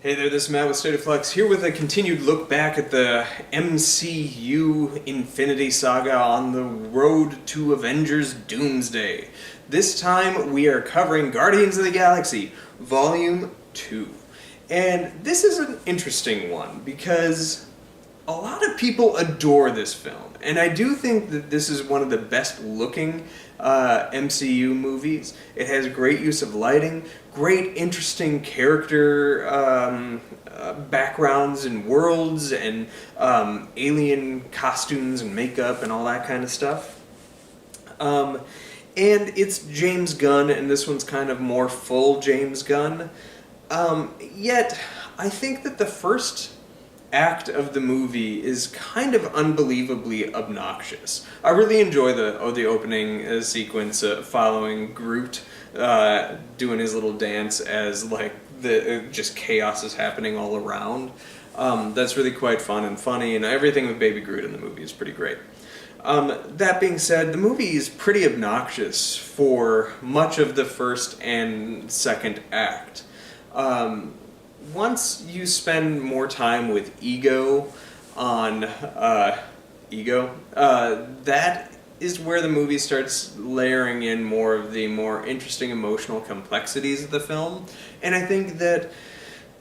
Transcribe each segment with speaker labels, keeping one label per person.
Speaker 1: Hey there, this is Matt with State of Flux, here with a continued look back at the MCU Infinity Saga on the road to Avengers Doomsday. This time we are covering Guardians of the Galaxy, Volume 2. And this is an interesting one because a lot of people adore this film. And I do think that this is one of the best looking MCU movies. It has great use of lighting, great interesting character backgrounds and worlds and alien costumes and makeup and all that kind of stuff. And it's James Gunn, and this one's kind of more full James Gunn. Yet, I think that the first act of the movie is kind of unbelievably obnoxious. I really enjoy the opening sequence following Groot doing his little dance as like the just chaos is happening all around. That's really quite fun and funny, and everything with Baby Groot in the movie is pretty great. That being said, the movie is pretty obnoxious for much of the first and second act. Once you spend more time with Ego on Ego, that is where the movie starts layering in more of the more interesting emotional complexities of the film. And I think that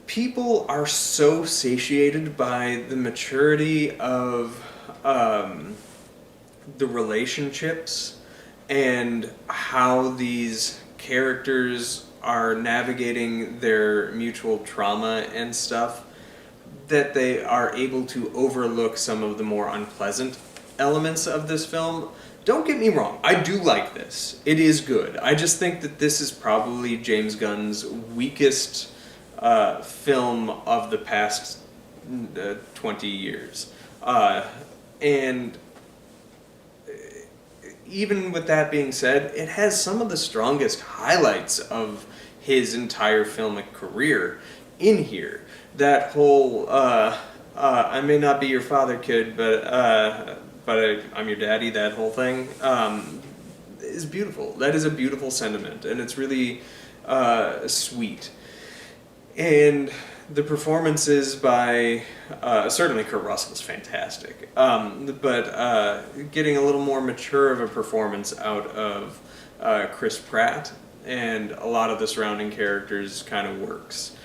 Speaker 1: people are so satiated by the maturity of the relationships and how these characters are navigating their mutual trauma and stuff, that they are able to overlook some of the more unpleasant elements of this film. Don't get me wrong, I do like this. It is good. I just think that this is probably James Gunn's weakest film of the past 20 years. And even with that being said, it has some of the strongest highlights of his entire filmic career in here. That whole I may not be your father, kid, but I'm your daddy, that whole thing is beautiful. That is a beautiful sentiment, and it's really sweet. And the performances by certainly Kurt Russell is fantastic, but getting a little more mature of a performance out of Chris Pratt and a lot of the surrounding characters kind of works.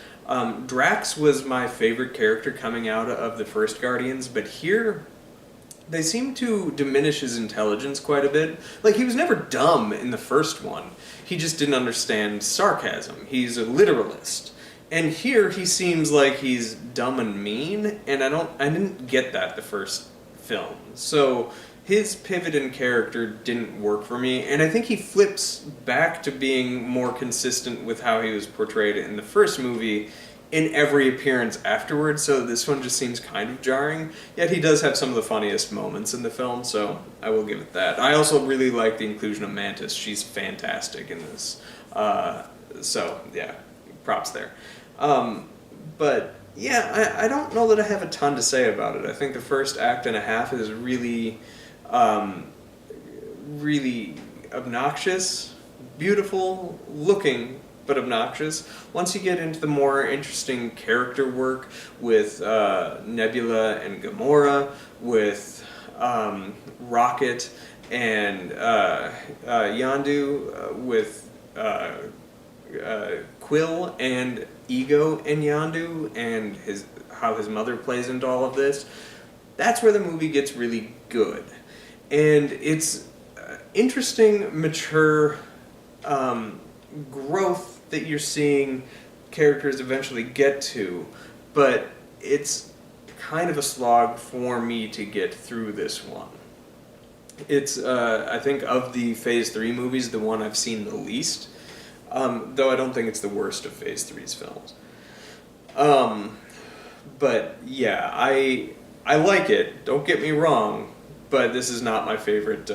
Speaker 1: Drax was my favorite character coming out of the first Guardians, but here they seem to diminish his intelligence quite a bit. Like, he was never dumb in the first one. He just didn't understand sarcasm. He's a literalist. And here he seems like he's dumb and mean, and I didn't get that the first film. So his pivot in character didn't work for me, and I think he flips back to being more consistent with how he was portrayed in the first movie in every appearance afterwards, so this one just seems kind of jarring. Yet he does have some of the funniest moments in the film, so I will give it that. I also really like the inclusion of Mantis. She's fantastic in this. So, yeah, props there. But, yeah, I don't know that I have a ton to say about it. I think the first act and a half is really really obnoxious, beautiful looking, but obnoxious. Once you get into the more interesting character work with Nebula and Gamora, with Rocket and Yondu, with Quill and Ego and Yondu, and how his mother plays into all of this, that's where the movie gets really good. And it's interesting, mature growth that you're seeing characters eventually get to, but it's kind of a slog for me to get through this one. It's, I think, of the Phase 3 movies, the one I've seen the least, though I don't think it's the worst of Phase 3's films. But, yeah, I like it, don't get me wrong, but this is not my favorite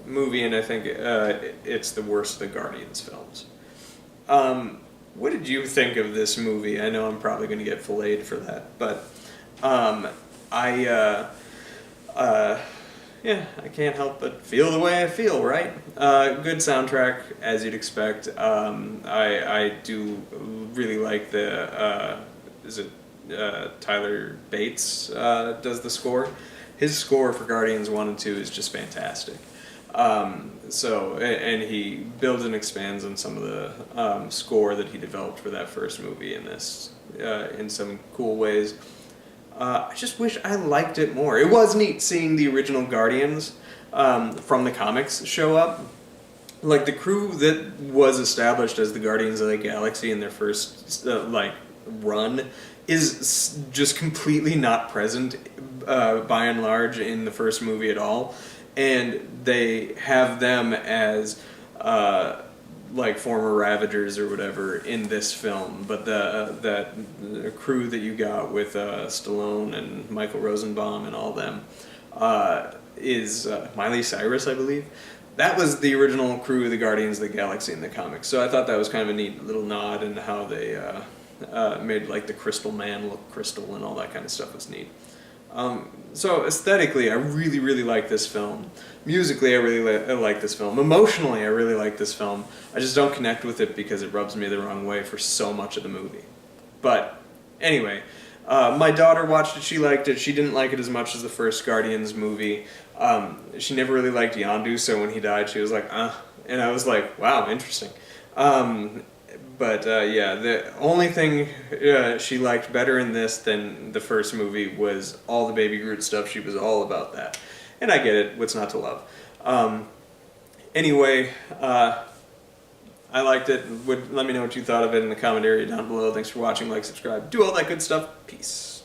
Speaker 1: movie, and I think it's the worst of the Guardians films. What did you think of this movie? I know I'm probably going to get filleted for that, but yeah, I can't help but feel the way I feel, right? Good soundtrack, as you'd expect. I do really like the is it Tyler Bates does the score. His score for Guardians 1 and 2 is just fantastic. And he builds and expands on some of the score that he developed for that first movie in this in some cool ways. I just wish I liked it more. It was neat seeing the original Guardians from the comics show up. Like, the crew that was established as the Guardians of the Galaxy in their first run is just completely not present by and large in the first movie at all, and they have them as former Ravagers or whatever in this film. But the crew that you got with Stallone and Michael Rosenbaum and all them is Miley Cyrus, I believe. That was the original crew of the Guardians of the Galaxy in the comics. So I thought that was kind of a neat little nod, and how they made the Crystal Man look crystal and all that kind of stuff was neat. So aesthetically, I really, really like this film. Musically, I really like this film. Emotionally, I really like this film. I just don't connect with it because it rubs me the wrong way for so much of the movie. But anyway, my daughter watched it. She liked it. She didn't like it as much as the first Guardians movie. She never really liked Yondu, so when he died, she was like, and I was like, wow, interesting. The only thing she liked better in this than the first movie was all the Baby Groot stuff. She was all about that. And I get it. What's not to love? Anyway, I liked it. Let me know what you thought of it in the comment area down below. Thanks for watching. Like, subscribe. Do all that good stuff. Peace.